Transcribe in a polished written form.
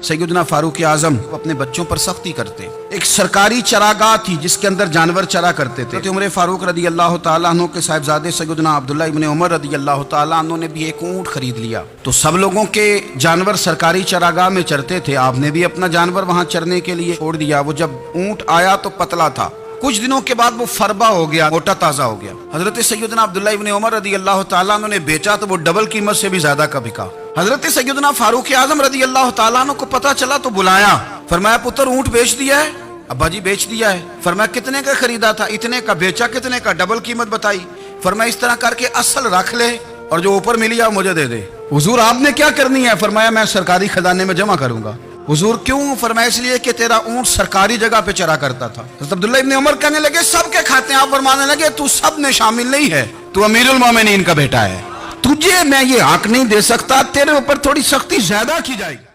सैयदना फारूक आजम अपने बच्चों पर सख्ती करते। एक सरकारी चरागाह थी जिसके अंदर जानवर चरा करते थे। उमर फारूक रदी अल्लाह तआला अन्हु के साहिबजादे सैयदना अब्दुल्लाह इब्न उमर रदी अल्लाह तआला अन्हु ने भी एक ऊँट खरीद लिया। तो सब लोगों के जानवर सरकारी चरागाह में चरते थे, आपने भी अपना जानवर वहां चरने के लिए छोड़ दिया। वो जब ऊँट आया तो पतला था, कुछ दिनों के बाद वो फरबा हो गया, मोटा ताजा हो गया। हजरत सैयदना अब्दुल्लाह इब्न उमर रदी अल्लाह तआला अन्हु ने बेचा तो वो डबल कीमत से भी ज्यादा का बिका। हजरत सैयदना फारूक आजम रदी अल्लाह तआला अन्हु को पता चला तो बुलाया, फरमाया पुत्र ऊँट बेच दिया है? अब्बा जी बेच दिया है। फरमाया कितने का खरीदा था? इतने का। बेचा कितने का? डबल कीमत बताई। फरमाया इस तरह करके असल रख ले और जो ऊपर मिली है मुझे दे दे। हुजूर आपने क्या करनी है? फरमाया मैं सरकारी खजाने में जमा करूंगा। हुजूर क्यों? फरमाया इसलिए कि तेरा ऊँट सरकारी जगह पे चरा करता था। अब्दुल्ला इब्न उमर कहने लगे सबके खाते हैं। आप फरमाने लगे तू सब में शामिल नहीं है, तू अमीरुल मोमिनीन का बेटा है, तुझे मैं ये हक नहीं दे सकता, तेरे ऊपर थोड़ी सख्ती ज्यादा की जाएगी।